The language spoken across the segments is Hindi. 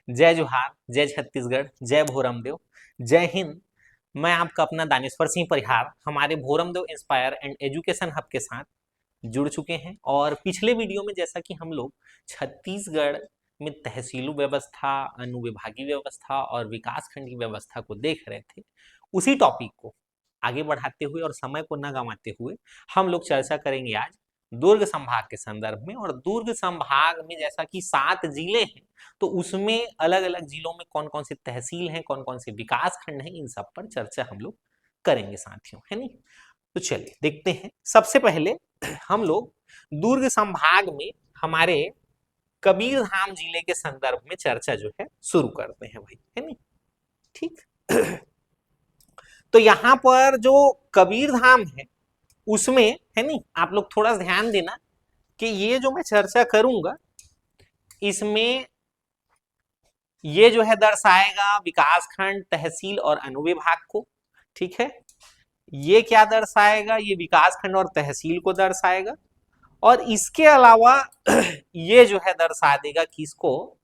जय जोहार, जय छत्तीसगढ़, जय भोरमदेव, जय हिंद। मैं आपका अपना दानेश्वर सिंह परिहार हमारे Bhoramdeo inspire and education hub के साथ जुड़ चुके हैं। और पिछले वीडियो में जैसा कि हम लोग छत्तीसगढ़ में तहसीलू व्यवस्था, अनुविभागीय व्यवस्था और विकासखंड की व्यवस्था को देख रहे थे, उसी टॉपिक को आगे बढ़ाते हुए और समय को न गंवाते हुए हम लोग चर्चा करेंगे आज दुर्ग संभाग के संदर्भ में। और दुर्ग संभाग में जैसा कि 7 जिले हैं, तो उसमें अलग अलग जिलों में कौन कौन से तहसील हैं, कौन कौन से विकास खंड हैं, इन सब पर चर्चा हम लोग करेंगे साथियों, है नहीं। तो चलिए देखते हैं। सबसे पहले हम लोग दुर्ग संभाग में हमारे कबीरधाम जिले के संदर्भ में चर्चा जो है शुरू करते हैं भाई, है नहीं। ठीक। तो यहाँ पर जो कबीरधाम है उसमें, है नहीं, आप लोग थोड़ा ध्यान देना कि ये जो मैं चर्चा करूंगा इसमें ये जो है दर्शाएगा विकासखंड, तहसील और अनुविभाग को। ठीक है। ये क्या दर्शाएगा? ये विकासखंड और तहसील को दर्शाएगा। और इसके अलावा ये जो है दर्शा देगा किसको?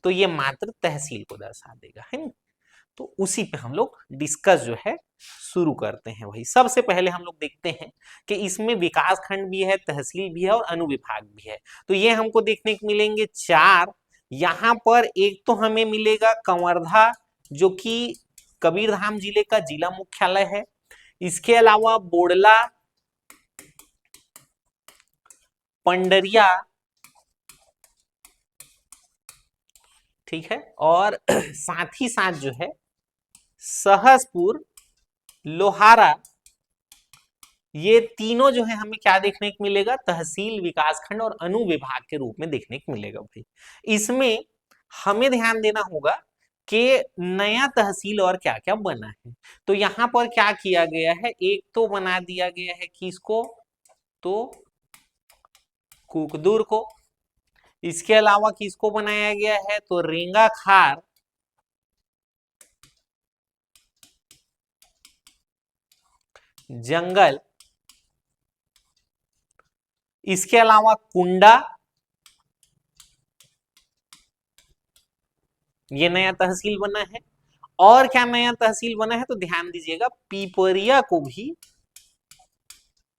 तो ये मात्र तहसील को दर्शा देगा, है ना। तो उसी पे हम लोग डिस्कस जो है शुरू करते हैं भाई। सबसे पहले हम लोग देखते हैं कि इसमें विकास खंड भी है, तहसील भी है और अनुविभाग भी है। तो ये हमको देखने को मिलेंगे 4। यहाँ पर एक तो हमें मिलेगा कवर्धा, जो कि कबीरधाम जिले का जिला मुख्यालय है। इसके अलावा बोडला, पंडरिया, ठीक है, और साथ ही साथ जो है सहसपुर, लोहारा, ये तीनों जो है हमें क्या देखने को मिलेगा? तहसील, विकासखंड और अनुविभाग के रूप में देखने को मिलेगा भाई। इसमें हमें ध्यान देना होगा कि नया तहसील और क्या क्या बना है। तो यहाँ पर क्या किया गया है? एक तो बना दिया गया है किसको? तो कुकदुर को। इसके अलावा किसको बनाया गया है? तो रेंगाखार, जंगल। इसके अलावा कुंडा, ये नया तहसील बना है। और क्या नया तहसील बना है? तो ध्यान दीजिएगा, पीपरिया को भी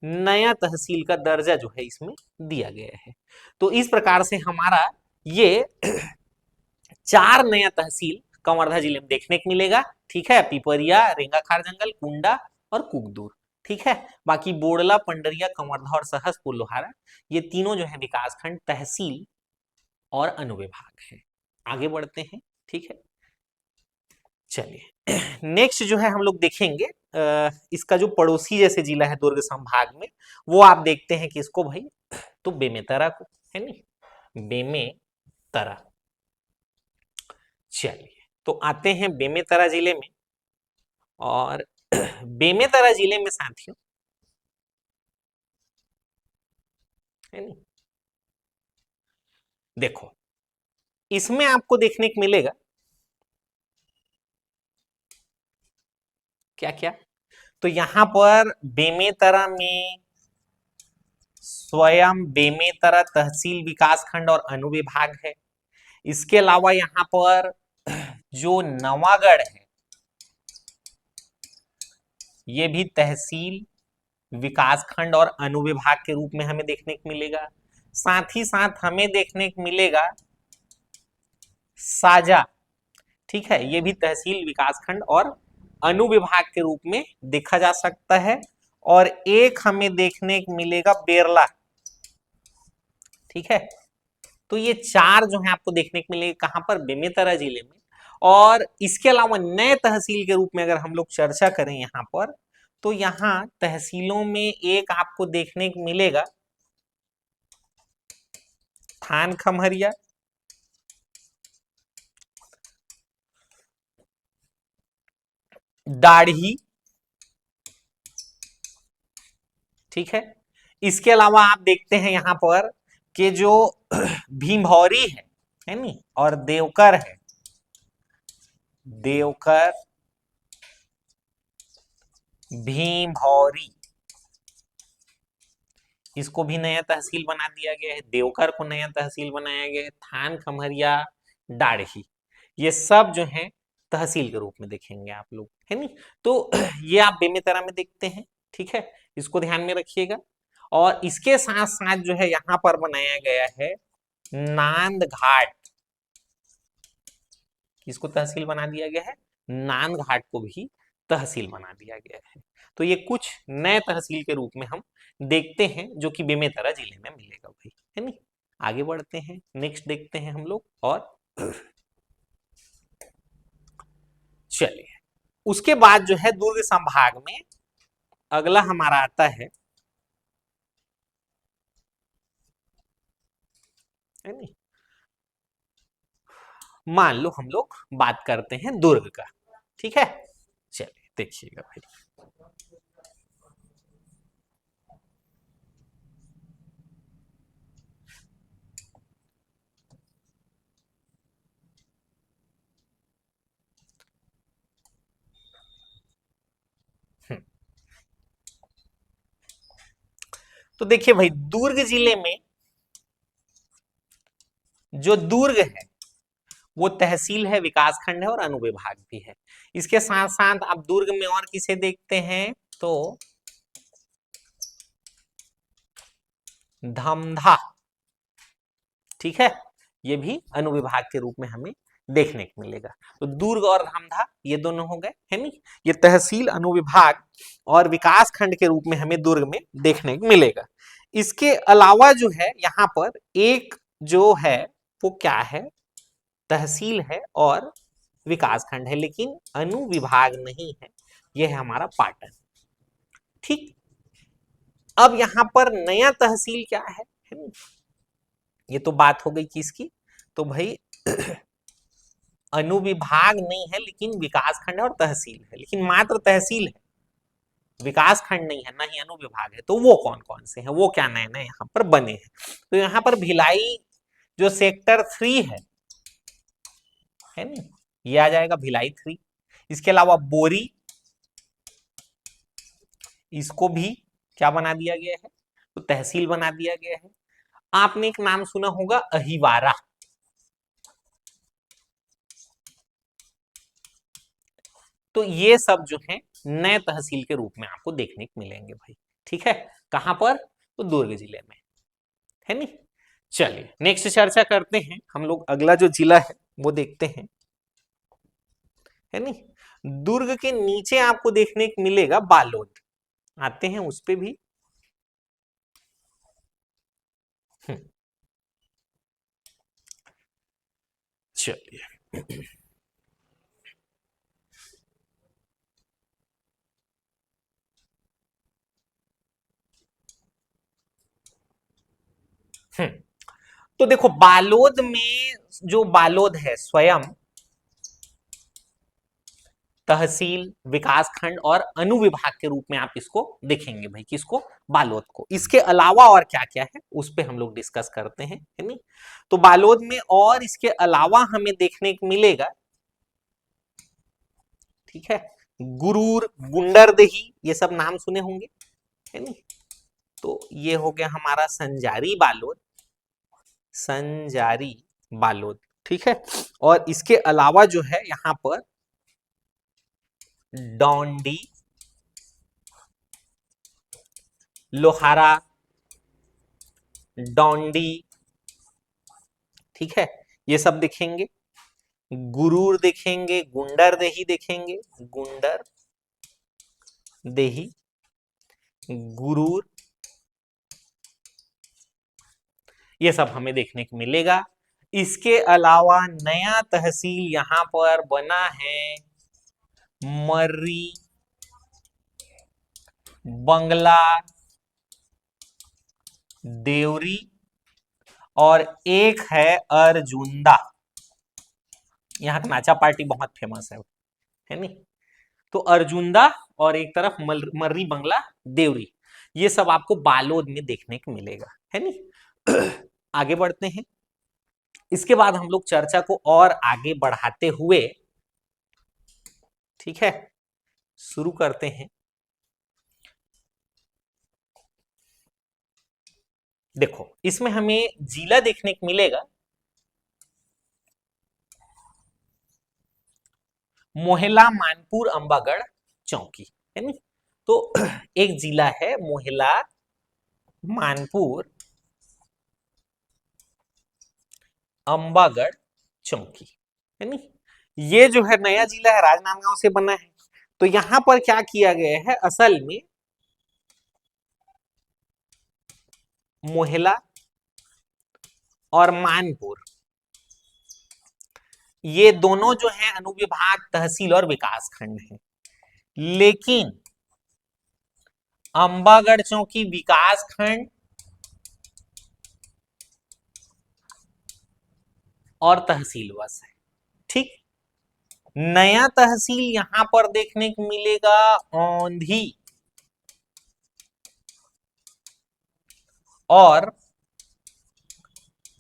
नया तहसील का दर्जा जो है इसमें दिया गया है। तो इस प्रकार से हमारा ये 4 नया तहसील कवर्धा जिले में देखने को मिलेगा। ठीक है, पिपरिया, रेंगाखार जंगल, कुंडा और कुकदूर। ठीक है। बाकी बोडला, पंडरिया, कवर्धा और सहसपुर, लोहारा, ये तीनों जो है विकासखंड, तहसील और अनुविभाग है। आगे बढ़ते हैं। ठीक है, चलिए नेक्स्ट जो है हम लोग देखेंगे इसका जो पड़ोसी जैसे जिला है दुर्ग संभाग में, वो आप देखते हैं कि इसको भाई, तो बेमेतरा को, है नहीं, बेमेतरा। चलिए तो आते हैं बेमेतरा जिले में। और बेमेतरा जिले में साथियों, है नहीं, देखो इसमें आपको देखने को मिलेगा क्या क्या। तो यहां पर बेमेतरा में स्वयं बेमेतरा तहसील, विकासखंड और अनुविभाग है। इसके अलावा यहाँ पर जो नवागढ़ है, ये भी तहसील, विकासखंड और अनुविभाग के रूप में हमें देखने को मिलेगा। साथ ही साथ हमें देखने को मिलेगा साजा। ठीक है, ये भी तहसील, विकासखंड और अनुविभाग के रूप में देखा जा सकता है। और एक हमें देखने को मिलेगा बेरला। ठीक है, तो ये 4 जो है आपको देखने को मिलेंगे कहां पर? बेमेतरा जिले में। और इसके अलावा नए तहसील के रूप में अगर हम लोग चर्चा करें यहाँ पर, तो यहाँ तहसीलों में एक आपको देखने को मिलेगा थान खमहरिया, दाढ़ी। ठीक है, इसके अलावा आप देखते हैं यहाँ पर कि जो भीमभौरी है नी, और देवकर है, देवकर, भीमभौरी, इसको भी नया तहसील बना दिया गया है। देवकर को नया तहसील बनाया गया है। थान खमहरिया, डाढ़ी, ये सब जो है तहसील के रूप में देखेंगे आप लोग, है नहीं। तो ये आप बेमेतरा में देखते हैं, ठीक है, इसको ध्यान में रखिएगा। और इसके साथ साथ जो है यहाँ पर बनाया गया है नांद घाट, किसको तहसील बना दिया गया है, नांद घाट को भी तहसील बना दिया गया है। तो ये कुछ नए तहसील के रूप में हम देखते हैं जो कि बेमेतरा जिले में मिलेगा भाई, है नहीं। आगे बढ़ते हैं, नेक्स्ट देखते हैं हम लोग। और चलिए, उसके बाद जो है दुर्ग संभाग में अगला हमारा आता है नहीं, मान लो हम लोग बात करते हैं दुर्ग का, ठीक है। चलिए देखिएगा भाई, तो देखिए भाई, दुर्ग जिले में जो दुर्ग है वो तहसील है, विकास खंड है और अनुविभाग भी है। इसके साथ साथ आप दुर्ग में और किसे देखते हैं, तो धमधा, ठीक है, ये भी अनुविभाग के रूप में हमें देखने को मिलेगा। तो दुर्ग और धमधा ये दोनों हो गए, है नहीं। ये तहसील, अनुविभाग और विकास खंड के रूप में हमें दुर्ग में देखने को मिलेगा। इसके अलावा जो है यहाँ पर एक जो है वो क्या है, तहसील है और विकास खंड है, लेकिन अनुविभाग नहीं है, यह है हमारा पाटन, ठीक। अब यहाँ पर नया तहसील क्या है नहीं? ये तो बात हो गई किसकी, तो भाई अनुविभाग नहीं है लेकिन विकास खंड है और तहसील है, लेकिन मात्र तहसील है, विकास खंड नहीं है, ना ही अनुविभाग है। तो वो कौन कौन से हैं, वो क्या नए नए यहाँ पर बने हैं, तो यहाँ पर भिलाई जो सेक्टर 3 है नहीं, ये आ जाएगा भिलाई 3। इसके अलावा बोरी, इसको भी क्या बना दिया गया है, तो तहसील बना दिया गया है। आपने एक नाम सुना होगा अहिवारा, तो ये सब जो है नए तहसील के रूप में आपको देखने को मिलेंगे भाई, ठीक है। कहां पर, तो दुर्ग जिले में, है नहीं। चलिए नेक्स्ट चर्चा करते हैं हम लोग, अगला जो जिला है वो देखते हैं, है नहीं। दुर्ग के नीचे आपको देखने को मिलेगा बालोद, आते हैं उस पे भी। चलिए तो देखो बालोद में, जो बालोद है स्वयं तहसील, विकास खंड और अनुविभाग के रूप में आप इसको देखेंगे भाई, किसको, बालोद को। इसके अलावा और क्या क्या है उस पे हम लोग डिस्कस करते हैं, है नहीं। तो बालोद में और इसके अलावा हमें देखने को मिलेगा, ठीक है, गुरूर, गुंडरदेही, ये सब नाम सुने होंगे, है नहीं। तो ये हो गया हमारा संजारी बालोद, संजारी बालोद, ठीक है। और इसके अलावा जो है यहां पर डोंडी, लोहारा, डोंडी, ठीक है, ये सब दिखेंगे। गुरूर देखेंगे, गुंडर देही देखेंगे, गुंडर देही, गुरूर, ये सब हमें देखने को मिलेगा। इसके अलावा नया तहसील यहां पर बना है मर्री, बंगला, देवरी और एक है अर्जुंदा। यहाँ का नाचा पार्टी बहुत फेमस है नहीं। तो अर्जुंदा और एक तरफ मर्री, बंगला, देवरी, ये सब आपको बालोद में देखने को मिलेगा, है नहीं। आगे बढ़ते हैं, इसके बाद हम लोग चर्चा को और आगे बढ़ाते हुए, ठीक है, शुरू करते हैं। देखो इसमें हमें जिला देखने को मिलेगा मोहला, मानपुर, अंबागढ़, चौकी, है नी। तो एक जिला है मोहला, मानपुर, अंबागढ़, चौकी, है नी। ये जो है नया जिला है, राजनांदगांव से बना है। तो यहां पर क्या किया गया है, असल में मोहला और मानपुर ये दोनों जो है अनुविभाग, तहसील और विकास खंड है। लेकिन अंबागढ़ चौकी विकास खंड और तहसील बस है। ठीक, नया तहसील यहां पर देखने को मिलेगा औंधी और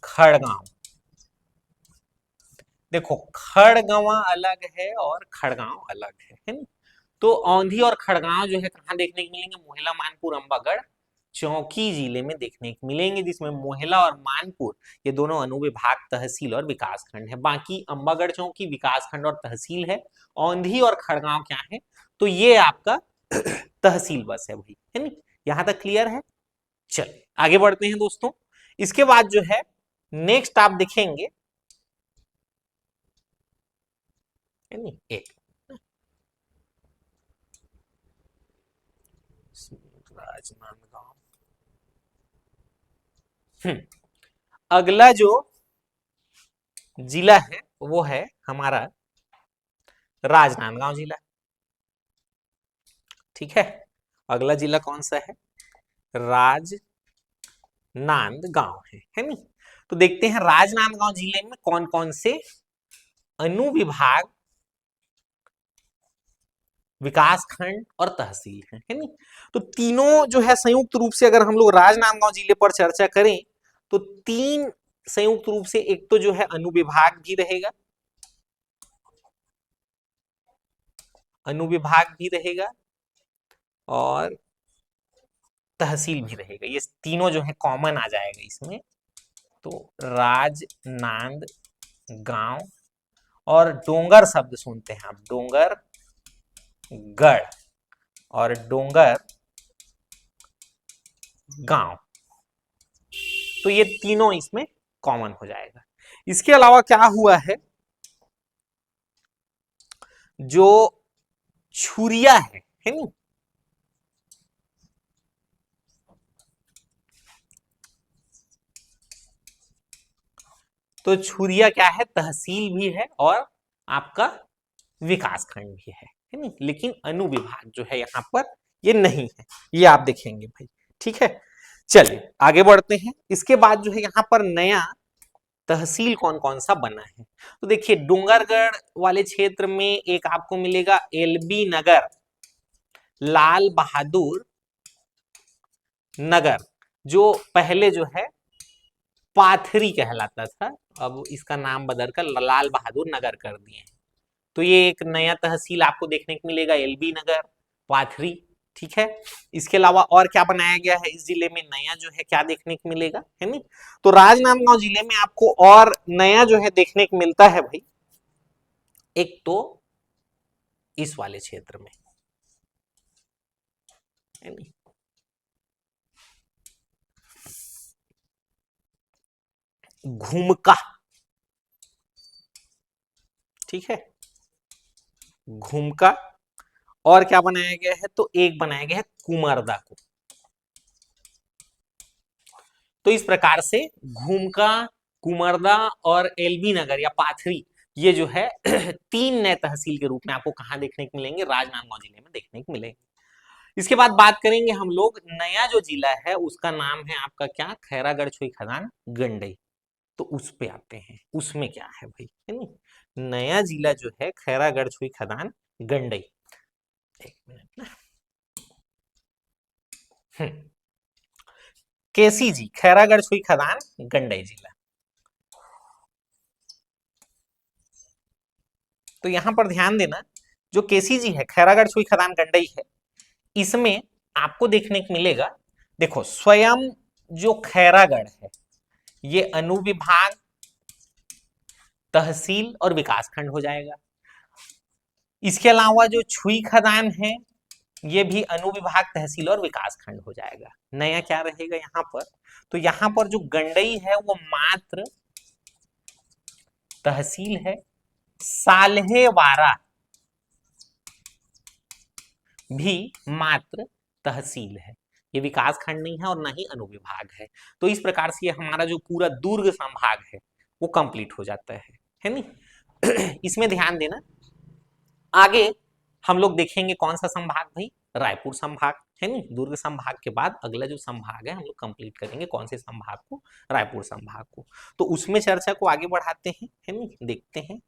खड़गांव। देखो, खड़गवां अलग है और खड़गांव अलग है ना। तो औंधी और खड़गांव जो है कहां देखने को मिलेंगे, मोहला, मानपुर, अंबागढ़, चौकी जिले में देखने को मिलेंगे, जिसमें मोहला और मानपुर ये दोनों अनुविभाग, तहसील और विकास खंड है। बाकी अंबागढ़ चौकी विकास खंड और तहसील है। औंधी और खड़गांव क्या है, तो ये आपका तहसील बस है भाई, है नी। यहां तक क्लियर है। चलिए आगे बढ़ते हैं दोस्तों। इसके बाद जो है नेक्स्ट आप देखेंगे, है नी, एक राजनांदगांव। अगला जो जिला है वो है हमारा राजनांदगांव जिला। ठीक है, अगला जिला कौन सा है, राजनांदगांव है नी। तो देखते हैं राजनांदगांव जिले में कौन कौन से अनुविभाग, विकास खंड और तहसील है नी। तो तीनों जो है संयुक्त रूप से अगर हम लोग राजनांदगांव जिले पर चर्चा करें तो तीन संयुक्त रूप से, एक तो जो है अनुविभाग भी रहेगा, अनुविभाग भी रहेगा और तहसील भी रहेगा। ये तीनों जो है कॉमन आ जाएगा इसमें। तो राजनांदगांव और डोंगर शब्द सुनते हैं आप, डोंगर गढ़ और डोंगर गांव, तो ये तीनों इसमें कॉमन हो जाएगा। इसके अलावा क्या हुआ है, जो छुरिया है नी, तो छुरिया क्या है, तहसील भी है और आपका विकास खंड भी है नी। लेकिन अनुविभाग जो है यहां पर ये नहीं है, ये आप देखेंगे भाई। ठीक है, चलिए आगे बढ़ते हैं। इसके बाद जो है यहां पर नया तहसील कौन कौन सा बना है, तो देखिए डूंगरगढ़ वाले क्षेत्र में एक आपको मिलेगा एलबी नगर, लाल बहादुर नगर, जो पहले जो है पाथरी कहलाता था, अब इसका नाम बदलकर लाल बहादुर नगर कर दिए हैं। तो ये एक नया तहसील आपको देखने को मिलेगा, एलबी नगर, पाथरी। ठीक है, इसके अलावा और क्या बनाया गया है इस जिले में, नया जो है क्या देखने को मिलेगा, है नी। तो राजनांदगांव जिले में आपको और नया जो है देखने को मिलता है भाई, एक तो इस वाले क्षेत्र में, है नी, घुमका। ठीक है, घुमका। और क्या बनाया गया है, तो एक बनाया गया है कुमारदा को। तो इस प्रकार से घुमका, कुमारदा और एलबी नगर या पाथरी, ये जो है तीन नए तहसील के रूप में आपको कहां देखने को मिलेंगे, राजनांदगांव जिले में देखने को मिलेंगे। इसके बाद बात करेंगे हम लोग, नया जो जिला है उसका नाम है आपका क्या, खैरागढ़ छुई खदान गंडई। तो उस पे आते हैं, उसमें क्या है भाई, है नी। नया जिला जो है खैरागढ़ छुई खदान गंडई, एक मिनट ना, केसी जी, खैरागढ़ छुई खदान गंडई जिला। तो यहां पर ध्यान देना, जो केसी जी है, खैरागढ़ छुई खदान गंडई है, इसमें आपको देखने को मिलेगा, देखो स्वयं जो खैरागढ़ है ये अनुविभाग, तहसील और विकास खंड हो जाएगा। इसके अलावा जो छुई खदान है ये भी अनुविभाग, तहसील और विकास खंड हो जाएगा। नया क्या रहेगा यहाँ पर, तो यहाँ पर जो गंडई है वो मात्र तहसील है, साल्हेवारा भी मात्र तहसील है, ये विकास खंड नहीं है और ना ही अनुविभाग है। तो इस प्रकार से ये हमारा जो पूरा दुर्ग संभाग है वो कंप्लीट हो जाता है नहीं। इसमें ध्यान देना, आगे हम लोग देखेंगे कौन सा संभाग भाई, रायपुर संभाग है नहीं। दुर्ग संभाग के बाद अगला जो संभाग है हम लोग कंप्लीट करेंगे कौन से संभाग को, रायपुर संभाग को। तो उसमें चर्चा को आगे बढ़ाते हैं है नहीं, देखते हैं।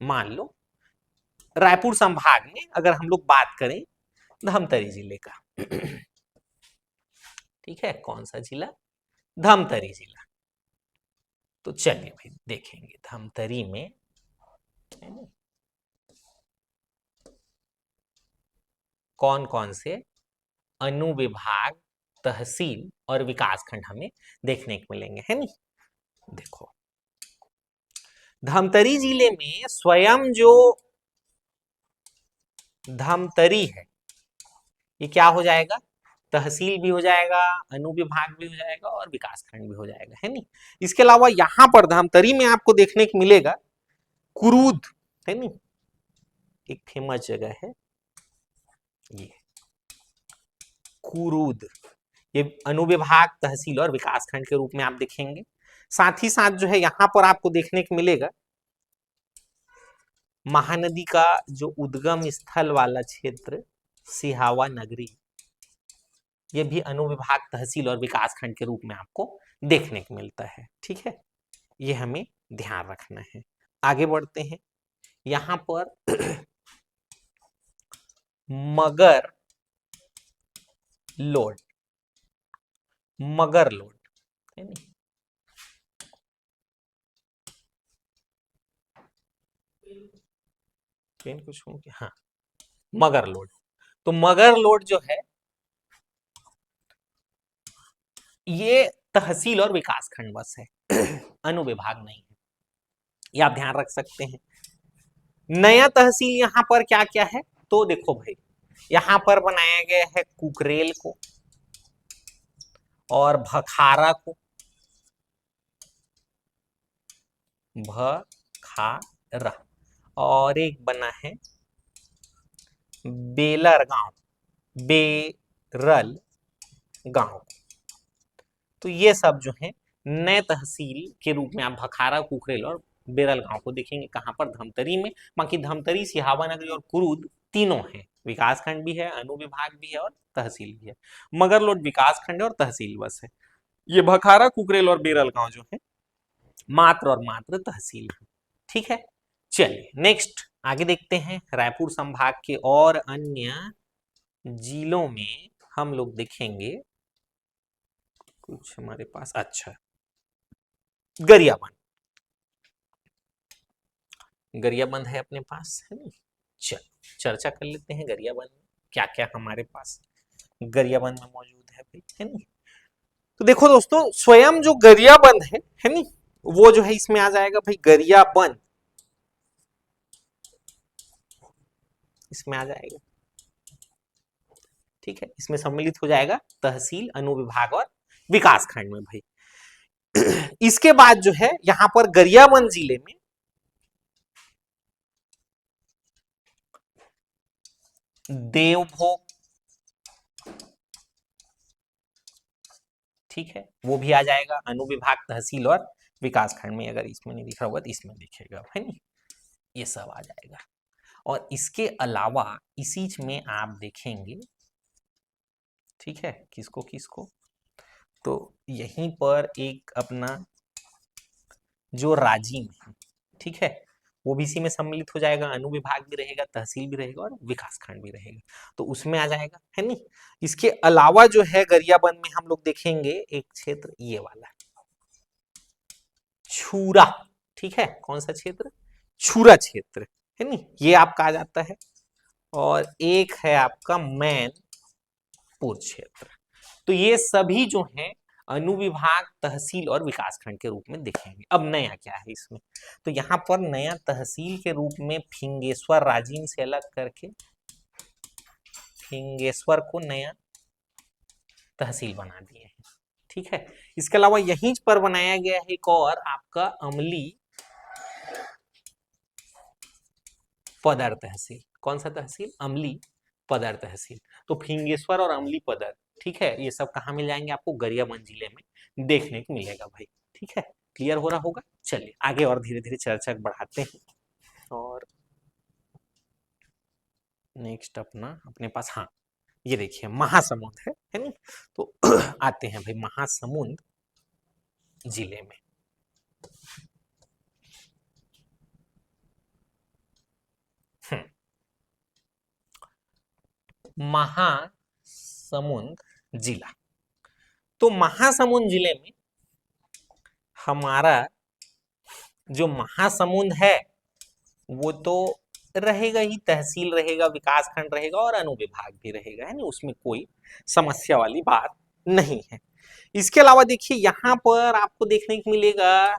मान लो रायपुर संभाग में अगर हम लोग बात करें धमतरी जिले का, ठीक है, कौन सा जिला, धमतरी जिला। तो चलिए भाई देखेंगे धमतरी में कौन कौन से अनुविभाग, तहसील और विकास खंड हमें देखने को मिलेंगे है नहीं। देखो धमतरी जिले में स्वयं जो धमतरी है ये क्या हो जाएगा, तहसील भी हो जाएगा, अनुविभाग भी हो जाएगा और विकास खंड भी हो जाएगा है नहीं। इसके अलावा यहां पर धमतरी में आपको देखने को मिलेगा कुरूद है नहीं, एक फेमस जगह है ये कुरूद, ये अनुविभाग, तहसील और विकास खंड के रूप में आप देखेंगे। साथ ही साथ जो है यहां पर आपको देखने को मिलेगा महानदी का जो उद्गम स्थल वाला क्षेत्र सिहावा नगरी, ये भी अनुविभाग, तहसील और विकास खंड के रूप में आपको देखने को मिलता है, ठीक है, ये हमें ध्यान रखना है। आगे बढ़ते हैं, यहां पर मगर लोड, मगर लोड है नहीं, पेन कुछ हो क्या, हाँ मगर लोड। तो मगर लोड जो है ये तहसील और विकास खंड बस है, अनुविभाग नहीं है, ये आप ध्यान रख सकते हैं। नया तहसील यहां पर क्या क्या है, तो देखो भाई यहां पर बनाया गया है कुकरेल को और भखारा को, भखारा, और एक बना है बेलर गांव, बेरल गांव। तो ये सब जो है नए तहसील के रूप में आप भखारा, कुकरेल और बेरल गांव को देखेंगे कहां पर, धमतरी में। बाकी धमतरी, सिहावा नगरी और कुरूद तीनों हैं, विकास खंड भी है, अनुविभाग भी है और तहसील भी है। मगरलोड विकास खंड और तहसील बस है। ये भखारा, कुकरेल और बेरल गांव जो है मात्र और मात्र तहसील है, ठीक है। चलिए नेक्स्ट आगे देखते हैं, रायपुर संभाग के और अन्य जिलों में हम लोग देखेंगे कुछ हमारे पास, अच्छा गरियाबंद, गरियाबंद है अपने पास है नहीं। चल चर्चा कर लेते हैं गरियाबंद में क्या क्या हमारे पास गरियाबंद में मौजूद है भाई है नहीं। तो देखो दोस्तों स्वयं जो गरियाबंद है नहीं, वो जो है इसमें आ जाएगा भाई गरियाबंद, इसमें आ जाएगा, ठीक है, इसमें सम्मिलित हो जाएगा तहसील, अनुविभाग और विकास खंड में भाई। इसके बाद जो है यहां पर गरियाबंद जिले में देवभोग, ठीक है, वो भी आ जाएगा अनुविभाग, तहसील और विकास खंड में। अगर इसमें नहीं दिख रहा होगा तो इसमें दिखेगा है नहीं, ये सब आ जाएगा। और इसके अलावा इसी में आप देखेंगे, ठीक है, किसको किसको, तो यहीं पर एक अपना जो राजिम है, ठीक है, वो भी इसी में सम्मिलित हो जाएगा, अनुविभाग भी रहेगा, तहसील भी रहेगा और विकास खंड भी रहेगा, तो उसमें आ जाएगा है नहीं। इसके अलावा जो है गरियाबंद में हम लोग देखेंगे एक क्षेत्र ये वाला छूरा, ठीक है, कौन सा क्षेत्र, छूरा क्षेत्र है नहीं, ये आपका आ जाता है। और एक है आपका मैनपुर क्षेत्र। तो ये सभी जो हैं अनुविभाग, तहसील और विकासखंड के रूप में देखेंगे। अब नया क्या है इसमें, तो यहाँ पर नया तहसील के रूप में फिंगेश्वर राजीन से अलग करके फिंगेश्वर को नया तहसील बना दिए हैं। ठीक है, इसके अलावा यहीं पर बनाया गया है एक और आपका अमली पदर तहसील। कौन सा तहसील? अमली पदर तहसील। तो फिंगेश्वर और अमली पदर, ठीक है, ये सब कहाँ मिल जाएंगे आपको? गरियाबंद जिले में देखने को मिलेगा भाई। ठीक है, क्लियर हो रहा होगा। चलिए आगे और धीरे धीरे चर्चा बढ़ाते हैं। और नेक्स्ट अपने पास, हाँ ये देखिए महासमुंद है नहीं? तो आते हैं भाई महासमुंद जिले में। महासमुंद जिला, तो महासमुंद जिले में हमारा जो महासमुंद है वो तो रहेगा ही, तहसील रहेगा, विकास खंड रहेगा और अनुविभाग भी रहेगा, है ना, उसमें कोई समस्या वाली बात नहीं है। इसके अलावा देखिए यहां पर आपको देखने को मिलेगा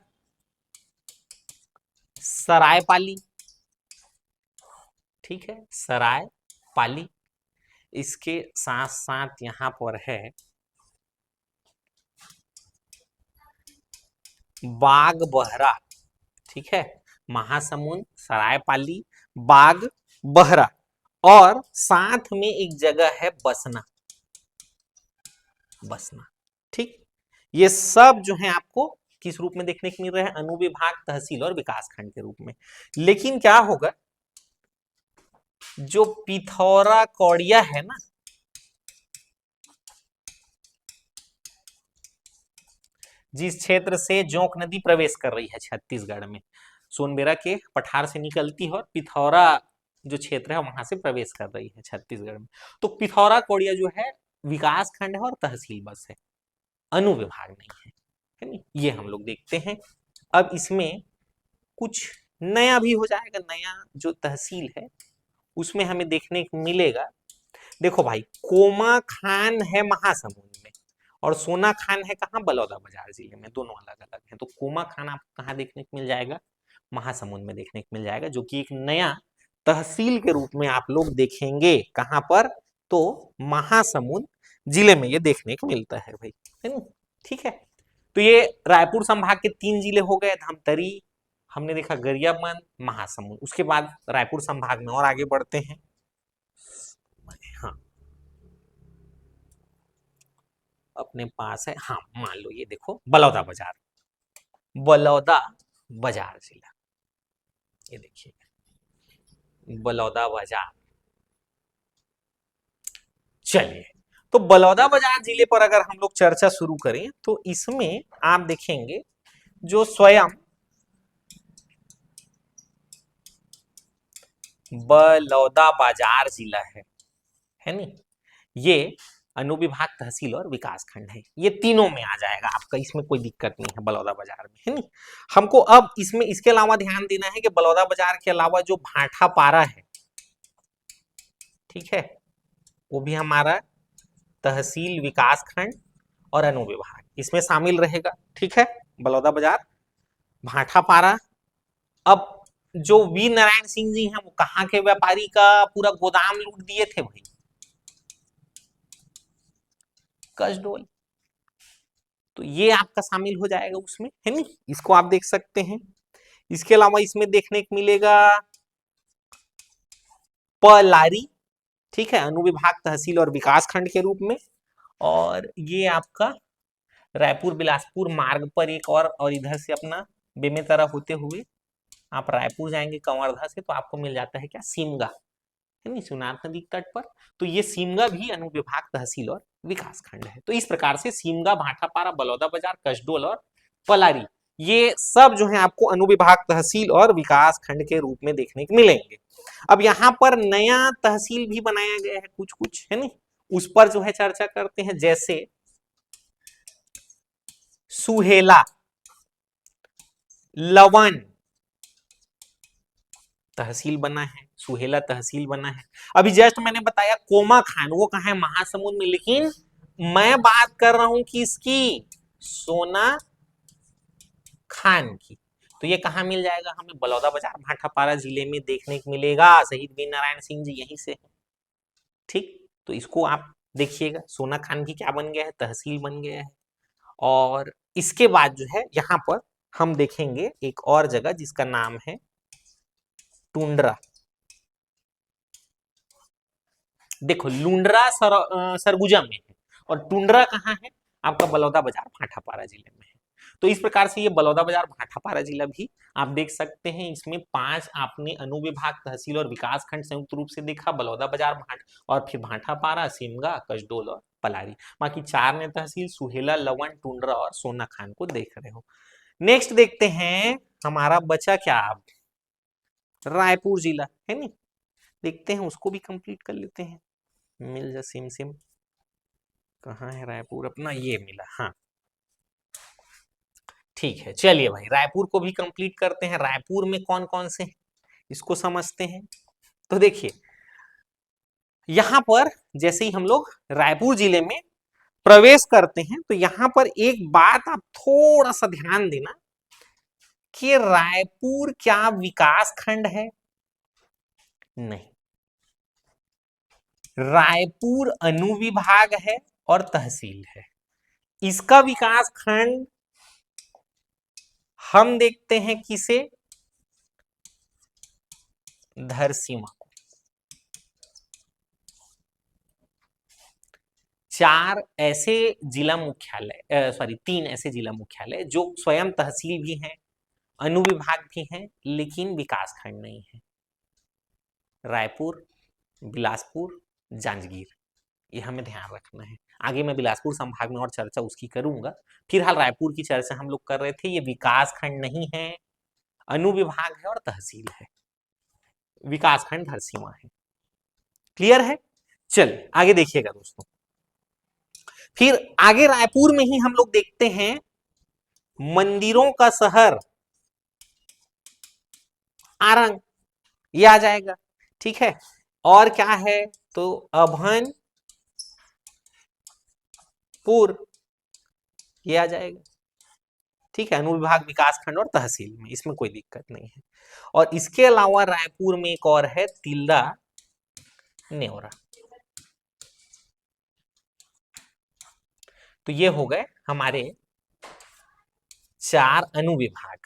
सरायपाली। ठीक है, सरायपाली। इसके साथ साथ यहां पर है बाग बहरा। ठीक है, महासमुंद, सरायपाली, बाग बहरा और साथ में एक जगह है बसना। बसना, ठीक, ये सब जो है आपको किस रूप में देखने को मिल रहा है? अनुविभाग, तहसील और विकास खंड के रूप में। लेकिन क्या होगा, जो पिथौरा कौड़िया है ना, जिस क्षेत्र से जोंक नदी प्रवेश कर रही है छत्तीसगढ़ में, सोनबेरा के पठार से निकलती है और पिथौरा जो क्षेत्र है वहां से प्रवेश कर रही है छत्तीसगढ़ में, तो पिथौरा कौड़िया जो है विकास खंड है और तहसील बस है, अनुविभाग नहीं है नहीं? ये हम लोग देखते हैं। अब इसमें कुछ नया भी हो जाएगा। नया जो तहसील है उसमें हमें देखने को मिलेगा, देखो भाई, कोमा खान है महासमुंद में और सोना खान है कहाँ? बलौदा बाजार जिले में, दोनों अलग अलग हैं। तो कोमा खान आपको कहाँ देखने को मिल जाएगा? महासमुंद में देखने को मिल जाएगा, जो कि एक नया तहसील के रूप में आप लोग देखेंगे। कहाँ पर? तो महासमुंद जिले में ये देखने को मिलता है भाई, है ना? ठीक है, तो ये रायपुर संभाग के 3 जिले हो गए, धमतरी, हमने देखा गरियाबंद, महासमुंद। उसके बाद रायपुर संभाग में और आगे बढ़ते हैं। हाँ, अपने पास है, हाँ मान लो ये देखो बलौदा बाजार, बलौदा बाजार जिला, ये देखिए बलौदा बाजार। चलिए, तो बलौदा बाजार जिले पर अगर हम लोग चर्चा शुरू करें तो इसमें आप देखेंगे जो स्वयं बलौदा बाजार जिला है नी, ये अनुविभाग, तहसील और विकास खंड है। ये तीनों में आ जाएगा आपका, इसमें कोई दिक्कत नहीं है बलौदा बाजार में, है नी। हमको अब इसमें इसके अलावा ध्यान देना है कि बलौदा बाजार के अलावा जो भाटापारा है, ठीक है, वो भी हमारा तहसील, विकास खंड और अनुविभाग इसमें शामिल रहेगा। ठीक है, बलौदा बाजार, भाटापारा। अब जो वी नारायण सिंह जी हैं वो कहाँ के व्यापारी का पूरा गोदाम लूट दिए थे भाई? कसडोल। तो ये आपका शामिल हो जाएगा उसमें, है नी, इसको आप देख सकते हैं। इसके अलावा इसमें देखने को मिलेगा पलारी, ठीक है, अनुविभाग, तहसील और विकास खंड के रूप में। और ये आपका रायपुर बिलासपुर मार्ग पर एक और इधर से अपना बेमेतरा होते हुए आप रायपुर जाएंगे कंवरधा से, तो आपको मिल जाता है क्या? सीमगा, है नी, शिवनाथ नदी तट पर। तो ये सीमगा भी अनुविभाग, तहसील और विकास खंड है। तो इस प्रकार से सीमगा, भाटापारा, बलौदा बाजार, कसडोल और पलारी, ये सब जो है आपको अनुविभाग, तहसील और विकास खंड के रूप में देखने को मिलेंगे। अब यहाँ पर नया तहसील भी बनाया गया है कुछ कुछ, है नी, उस पर जो है चर्चा करते हैं। जैसे सुहेला, लवन तहसील बना है, सुहेला तहसील बना है। अभी जस्ट मैंने बताया कोमा खान, वो कहाँ है? महासमुंद में, लेकिन मैं बात कर रहा हूं किसकी, सोना खान की। तो ये कहाँ मिल जाएगा, हमें बलौदा बाजार भाटापारा जिले में देखने को मिलेगा। शहीद वीर नारायण सिंह जी यहीं से है। ठीक, तो इसको आप देखिएगा, सोना खान की क्या बन गया है, तहसील बन गया है। और इसके बाद जो है यहाँ पर हम देखेंगे एक और जगह जिसका नाम है टुंड्रा। देखो लुंड्रा सरगुजा में है और टुंड्रा कहाँ है, आपका बलौदा बाजार भाटापारा जिले में है। तो इस प्रकार से ये बलौदा बाजार भाटापारा जिला भी आप देख सकते हैं। इसमें 5 आपने अनुविभाग, तहसील और विकास खंड संयुक्त रूप से देखा, बलौदा बाजार भाट और फिर भाटापारा, सिमगा, कसडोल और पलारी। बाकी 4 ने तहसील सुहेला, लवन, टुंड्रा और सोना खान को देख रहे हो। नेक्स्ट देखते हैं, हमारा बचा क्या अब, रायपुर जिला है नी, देखते हैं उसको भी कंप्लीट कर लेते हैं। मिल जा सिम सिम, कहाँ है रायपुर अपना, ये मिला, हाँ ठीक है। चलिए भाई रायपुर को भी कंप्लीट करते हैं। रायपुर में कौन कौन से इसको समझते हैं। तो देखिए यहां पर जैसे ही हम लोग रायपुर जिले में प्रवेश करते हैं तो यहां पर एक बात आप थोड़ा सा ध्यान देना कि रायपुर क्या विकास खंड है, नहीं, रायपुर अनुविभाग है और तहसील है। इसका विकास खंड हम देखते हैं किसे, धरसींवा को। 4 ऐसे जिला मुख्यालय, सॉरी 3 ऐसे जिला मुख्यालय जो स्वयं तहसील भी हैं, अनुविभाग भी हैं, लेकिन विकास खंड नहीं है। रायपुर, बिलासपुर, जांजगीर, ये हमें ध्यान रखना है। आगे मैं बिलासपुर संभाग में और चर्चा उसकी करूंगा। फिलहाल रायपुर की चर्चा हम लोग कर रहे थे। ये विकास खंड नहीं है, अनुविभाग है और तहसील है। विकास खंड धरसींवा है। क्लियर है, चलिए आगे देखिएगा दोस्तों। फिर आगे रायपुर में ही हम लोग देखते हैं मंदिरों का शहर आरंग, ये आ जाएगा। ठीक है, और क्या है तो अभनपुर, ये आ जाएगा। ठीक है, अनुविभाग, विकास खंड और तहसील में, इसमें कोई दिक्कत नहीं है। और इसके अलावा रायपुर में एक और है तिल्दा नेवरा। तो ये हो गए हमारे 4 अनुविभाग,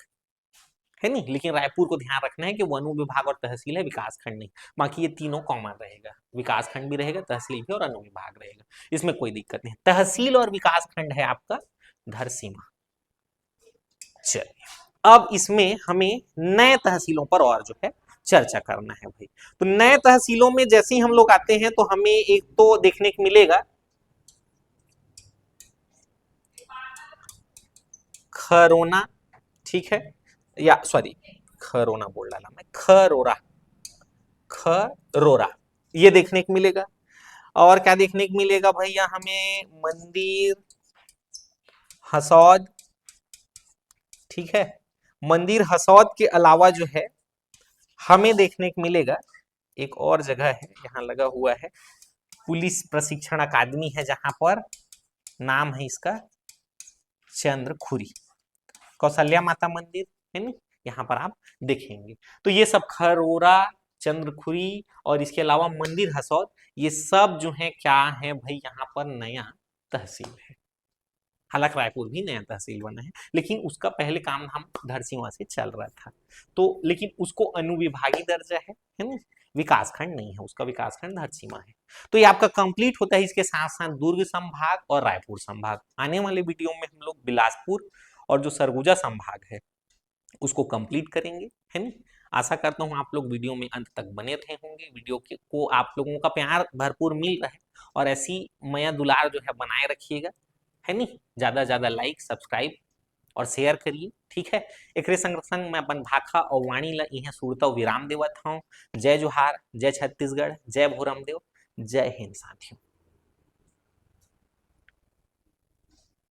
है नहीं। लेकिन रायपुर को ध्यान रखना है कि वो अनुविभाग और तहसील है, विकास खंड नहीं। बाकी ये तीनों कॉमन रहेगा, विकास खंड भी रहेगा, तहसील भी और अनुविभाग रहेगा, इसमें कोई दिक्कत नहीं। तहसील और विकास खंड है आपका धरसींवा। चलिए अब इसमें हमें नए तहसीलों पर और जो है चर्चा करना है भाई। तो नए तहसीलों में जैसे ही हम लोग आते हैं तो हमें एक तो देखने को मिलेगा खरोना, ठीक है, या सॉरी खरोना बोल डाला मैं, खरोरा, खरोरा ये देखने को मिलेगा। और क्या देखने को मिलेगा भैया, हमें मंदिर हसौद, ठीक है। मंदिर हसौद के अलावा जो है हमें देखने को मिलेगा एक और जगह है, यहाँ लगा हुआ है पुलिस प्रशिक्षण अकादमी है, जहां पर नाम है इसका चंद्रखुरी, कौशल्या माता मंदिर है ना, यहाँ पर आप देखेंगे। तो ये सब खरोरा, चंद्रखुरी और इसके अलावा मंदिर हसौद, ये सब जो है क्या है भाई, यहाँ पर नया तहसील है। हालांकि रायपुर भी नया तहसील बना है, लेकिन उसका पहले काम हम धरसींवा से चल रहा था। तो लेकिन उसको अनुविभागीय दर्जा है ना, विकास खंड नहीं है, उसका विकास खंड धरसींवा है। तो ये आपका कंप्लीट होता है। इसके साथ साथ दुर्ग संभाग और रायपुर संभाग। आने वाले वीडियो में हम लोग बिलासपुर और जो सरगुजा संभाग है उसको कंप्लीट करेंगे, है ना। आशा करता हूँ आप लोग वीडियो में अंत तक बने रहे होंगे। वीडियो को आप लोगों का प्यार भरपूर मिल रहा है और ऐसी मया दुलार जो है बनाए रखिएगा, है नी। ज्यादा ज्यादा लाइक, सब्सक्राइब और शेयर करिए, ठीक है। एक संग मैं अपन भाखा और वाणी ला इहे सुरता विराम देवत हूँ। जय जोहार, जय छत्तीसगढ़, जय भोरमदेव, जय हिंद साथियों।